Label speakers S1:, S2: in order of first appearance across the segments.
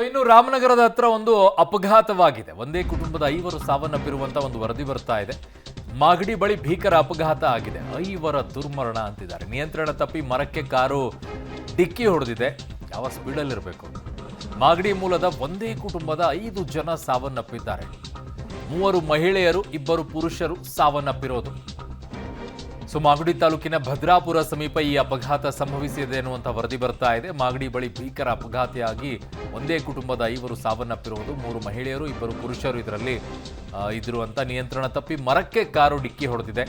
S1: ಇನ್ನು ರಾಮನಗರದ ಹತ್ರ ಒಂದು ಅಪಘಾತವಾಗಿದೆ. ಒಂದೇ ಕುಟುಂಬದ 5 ಸಾವನ್ನಪ್ಪಿರುವಂತ ಒಂದು ವರದಿ ಬರ್ತಾ ಇದೆ. ಮಾಗಡಿ ಬಳಿ ಭೀಕರ ಅಪಘಾತ ಆಗಿದೆ. 5 ದುರ್ಮರಣ ಅಂತಿದ್ದಾರೆ. ನಿಯಂತ್ರಣ ತಪ್ಪಿ ಮರಕ್ಕೆ ಕಾರು ಡಿಕ್ಕಿ ಹೊಡೆದಿದೆ. ಯಾವ ಸ್ಪೀಡಲ್ಲಿ ಇರಬೇಕು. ಮಾಗಡಿ ಮೂಲದ ಒಂದೇ ಕುಟುಂಬದ 5 ಜನ ಸಾವನ್ನಪ್ಪಿದ್ದಾರೆ. 3 ಮಹಿಳೆಯರು 2 ಪುರುಷರು ಸಾವನ್ನಪ್ಪಿರೋದು. ಮಾಗಡಿ ತಾಲೂಕಿನ ಭದ್ರಾಪುರ ಸಮೀಪ ಈ ಅಪಘಾತ ಸಂಭವಿಸಿದೆ ಎನ್ನುವಂತ ವರದಿ ಬರ್ತಾ ಇದೆ. ಮಾಗಡಿ ಬಳಿ ಭೀಕರ ಅಪಘಾತಿಯಾಗಿ ಒಂದೇ ಕುಟುಂಬದ 5 ಸಾವನ್ನಪ್ಪಿರುವುದು. 3 ಮಹಿಳೆಯರು 2 ಪುರುಷರು ಇದರಲ್ಲಿ ಇದ್ರು ಅಂತ ನಿಯಂತ್ರಣ ತಪ್ಪಿ ಮರಕ್ಕೆ ಕಾರು ಡಿಕ್ಕಿ ಹೊಡೆದಿದೆ.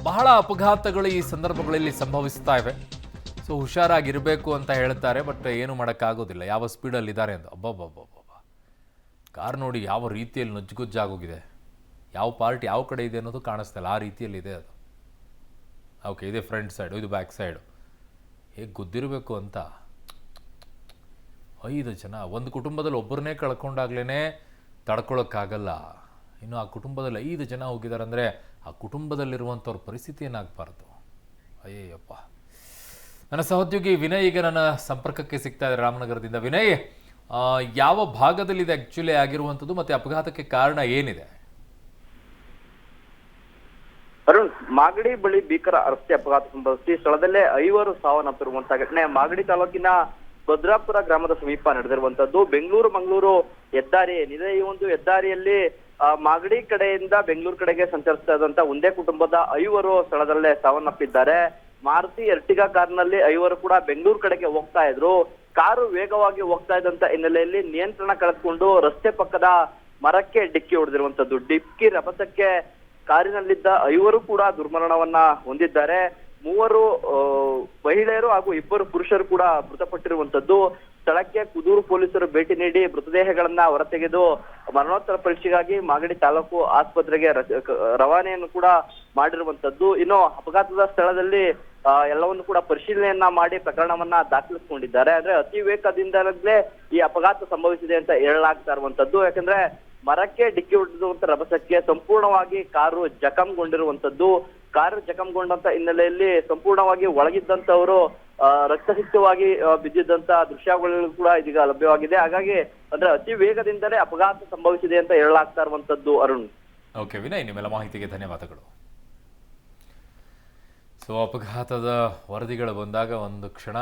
S1: ಬಹಳ ಅಪಘಾತಗಳು ಈ ಸಂದರ್ಭಗಳಲ್ಲಿ ಸಂಭವಿಸ್ತಾ ಇವೆ. ಹುಷಾರಾಗಿರಬೇಕು ಅಂತ ಹೇಳ್ತಾರೆ. ಬಟ್ ಏನು ಮಾಡೋಕ್ಕಾಗೋದಿಲ್ಲ. ಯಾವ ಸ್ಪೀಡಲ್ಲಿ ಇದ್ದಾರೆ ಅಂತ. ಅಬ್ಬಬ್ಬಬ್ಬಬ್ಬ, ಕಾರ್ ನೋಡಿ ಯಾವ ರೀತಿಯಲ್ಲಿ ನುಜ್ಜುಗುಜ್ಜಾಗೋಗಿದೆ. ಯಾವ ಪಾರ್ಟ್ ಯಾವ ಕಡೆ ಇದೆ ಅನ್ನೋದು ಕಾಣಿಸ್ತಾ ಇಲ್ಲ. ಆ ರೀತಿಯಲ್ಲಿದೆ ಅದು. ಓಕೆ, ಇದೆ ಫ್ರಂಟ್ ಸೈಡು, ಇದು ಬ್ಯಾಕ್ ಸೈಡು. ಹೇಗೆ ಗುದ್ದಿರಬೇಕು ಅಂತ. 5 ಜನ ಒಂದು ಕುಟುಂಬದಲ್ಲಿ ಒಬ್ಬರನ್ನೇ ಕಳ್ಕೊಂಡಾಗ್ಲೇ ತಡ್ಕೊಳಕ್ಕಾಗಲ್ಲ. ಇನ್ನು ಆ ಕುಟುಂಬದಲ್ಲಿ 5 ಜನ ಹೋಗಿದ್ದಾರೆ ಅಂದರೆ ಆ ಕುಟುಂಬದಲ್ಲಿರುವಂಥವ್ರ ಪರಿಸ್ಥಿತಿ ಏನಾಗಬಾರ್ದು. ಅಯ್ಯಪ್ಪ. ನನ್ನ ಸಹೋದ್ಯೋಗಿ ವಿನಯ್ ಈಗ ನನ್ನ ಸಂಪರ್ಕಕ್ಕೆ ಸಿಗ್ತಾ ಇದ್ದಾರೆ ರಾಮನಗರದಿಂದ. ವಿನಯ್, ಯಾವ ಭಾಗದಲ್ಲಿದೆ ಆ್ಯಕ್ಚುಲಿ ಆಗಿರುವಂಥದ್ದು ಮತ್ತು ಅಪಘಾತಕ್ಕೆ ಕಾರಣ ಏನಿದೆ?
S2: ಅರುಣ್, ಮಾಗಡಿ ಬಳಿ ಭೀಕರ ರಸ್ತೆ ಅಪಘಾತ ಸಂಭವಿಸಿ ಸ್ಥಳದಲ್ಲೇ 5 ಸಾವನ್ನಪ್ಪಿರುವಂತಹ ಘಟನೆ ಮಾಗಡಿ ತಾಲೂಕಿನ ಭದ್ರಾಪುರ ಗ್ರಾಮದ ಸಮೀಪ ನಡೆದಿರುವಂತದ್ದು. ಬೆಂಗಳೂರು ಮಂಗಳೂರು ಹೆದ್ದಾರಿ ಏನಿದೆ, ಈ ಒಂದು ಹೆದ್ದಾರಿಯಲ್ಲಿ ಮಾಗಡಿ ಕಡೆಯಿಂದ ಬೆಂಗಳೂರು ಕಡೆಗೆ ಸಂಚರಿಸ್ತಾ ಇದ್ದಂತ ಒಂದೇ ಕುಟುಂಬದ 5 ಸ್ಥಳದಲ್ಲೇ ಸಾವನ್ನಪ್ಪಿದ್ದಾರೆ. ಮಾರುತಿ ಎರ್ಟಿಗಾ ಕಾರ್ನಲ್ಲಿ 5 ಕೂಡ ಬೆಂಗಳೂರು ಕಡೆಗೆ ಹೋಗ್ತಾ ಇದ್ರು. ಕಾರು ವೇಗವಾಗಿ ಹೋಗ್ತಾ ಇದ್ದಂತ ಹಿನ್ನೆಲೆಯಲ್ಲಿ ನಿಯಂತ್ರಣ ಕಳೆದುಕೊಂಡು ರಸ್ತೆ ಪಕ್ಕದ ಮರಕ್ಕೆ ಡಿಕ್ಕಿ ಹೊಡೆದಿರುವಂತದ್ದು. ಡಿಕ್ಕಿ ರಭಸಕ್ಕೆ ಕಾರಿನಲ್ಲಿದ್ದ 5 ಕೂಡ ದುರ್ಮರಣವನ್ನ ಹೊಂದಿದ್ದಾರೆ. 3 ಮಹಿಳೆಯರು ಹಾಗೂ 2 ಪುರುಷರು ಕೂಡ ಮೃತಪಟ್ಟಿರುವಂತದ್ದು. ಸ್ಥಳಕ್ಕೆ ಕುದೂರು ಪೊಲೀಸರು ಭೇಟಿ ನೀಡಿ ಮೃತದೇಹಗಳನ್ನ ಹೊರತೆಗೆದು ಮರಣೋತ್ತರ ಪರೀಕ್ಷೆಗಾಗಿ ಮಾಗಡಿ ತಾಲೂಕು ಆಸ್ಪತ್ರೆಗೆ ರವಾನೆಯನ್ನು ಕೂಡ ಮಾಡಿರುವಂತದ್ದು. ಇನ್ನು ಅಪಘಾತದ ಸ್ಥಳದಲ್ಲಿ ಎಲ್ಲವನ್ನು ಕೂಡ ಪರಿಶೀಲನೆಯನ್ನ ಮಾಡಿ ಪ್ರಕರಣವನ್ನ ದಾಖಲಿಸಿಕೊಂಡಿದ್ದಾರೆ. ಅಂದ್ರೆ ಅತಿ ವೇಗದಿಂದಲೇ ಈ ಅಪಘಾತ ಸಂಭವಿಸಿದೆ ಅಂತ ಹೇಳಲಾಗ್ತಾ ಇರುವಂತದ್ದು. ಯಾಕಂದ್ರೆ ಮರಕ್ಕೆ ಡಿಕ್ಕಿ ಹೊಡೆದಿರುವಂತ ರಭಸಕ್ಕೆ ಸಂಪೂರ್ಣವಾಗಿ ಕಾರು ಜಖಂಗೊಂಡಿರುವಂತದ್ದು. ಕಾರು ಜಖಂಗೊಂಡಂತ ಹಿನ್ನೆಲೆಯಲ್ಲಿ ಸಂಪೂರ್ಣವಾಗಿ ಒಳಗಿದ್ದಂತವರು ರಕ್ತಸಿಕ್ತವಾಗಿ ಬಿದ್ದಿದ್ದಂತ ದೃಶ್ಯಗಳು ಕೂಡ ಇದೀಗ ಲಭ್ಯವಾಗಿದೆ. ಹಾಗಾಗಿ ಅಂದ್ರೆ ಅತಿ ವೇಗದಿಂದಲೇ ಅಪಘಾತ ಸಂಭವಿಸಿದೆ ಅಂತ ಹೇಳಲಾಗ್ತಾ ಇರುವಂತದ್ದು. ಅರುಣ್.
S1: ಓಕೆ ವಿನಯ್, ನಿಮ್ಮೆಲ್ಲ ಮಾಹಿತಿಗೆ ಧನ್ಯವಾದಗಳು. ಅಪಘಾತದ ವರದಿಗಳು ಬಂದಾಗ ಒಂದು ಕ್ಷಣ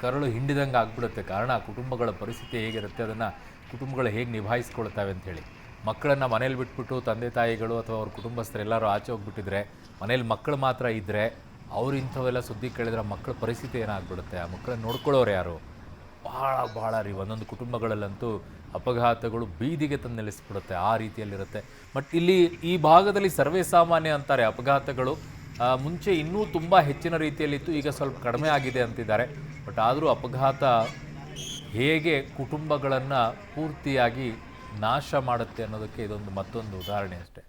S1: ಕರಳು ಹಿಂಡಿದಂಗೆ ಆಗ್ಬಿಡುತ್ತೆ. ಕಾರಣ ಕುಟುಂಬಗಳ ಪರಿಸ್ಥಿತಿ ಹೇಗಿರುತ್ತೆ, ಅದನ್ನು ಕುಟುಂಬಗಳು ಹೇಗೆ ನಿಭಾಯಿಸ್ಕೊಳ್ತವೆ ಅಂಥೇಳಿ. ಮಕ್ಕಳನ್ನು ಮನೇಲಿ ಬಿಟ್ಬಿಟ್ಟು ತಂದೆ ತಾಯಿಗಳು ಅಥವಾ ಅವ್ರ ಕುಟುಂಬಸ್ಥರೆಲ್ಲರೂ ಆಚೆ ಹೋಗ್ಬಿಟ್ಟಿದ್ರೆ, ಮನೇಲಿ ಮಕ್ಕಳು ಮಾತ್ರ ಇದ್ದರೆ ಅವ್ರು ಇಂಥವೆಲ್ಲ ಸುದ್ದಿ ಕೇಳಿದ್ರೆ ಮಕ್ಕಳ ಪರಿಸ್ಥಿತಿ ಏನಾಗ್ಬಿಡುತ್ತೆ. ಆ ಮಕ್ಕಳನ್ನ ನೋಡ್ಕೊಳ್ಳೋರು ಯಾರು? ಭಾಳ ರೀ. ಒಂದೊಂದು ಕುಟುಂಬಗಳಲ್ಲಂತೂ ಅಪಘಾತಗಳು ಬೀದಿಗೆ ತಂದು ನಿಲ್ಲಿಸ್ಬಿಡುತ್ತೆ. ಆ ರೀತಿಯಲ್ಲಿರುತ್ತೆ. ಬಟ್ ಇಲ್ಲಿ ಈ ಭಾಗದಲ್ಲಿ ಸರ್ವೇ ಸಾಮಾನ್ಯ ಅಂತಾರೆ ಅಪಘಾತಗಳು. ಮುಂಚೆ ಇನ್ನೂ ತುಂಬ ಹೆಚ್ಚಿನ ರೀತಿಯಲ್ಲಿತ್ತು, ಈಗ ಸ್ವಲ್ಪ ಕಡಿಮೆ ಆಗಿದೆ ಅಂತಿದ್ದಾರೆ. ಬಟ್ ಆದರೂ ಅಪಘಾತ ಹೇಗೆ ಕುಟುಂಬಗಳನ್ನು ಪೂರ್ತಿಯಾಗಿ ನಾಶ ಮಾಡುತ್ತೆ ಅನ್ನೋದಕ್ಕೆ ಇದೊಂದು ಮತ್ತೊಂದು ಉದಾಹರಣೆ ಅಷ್ಟೇ.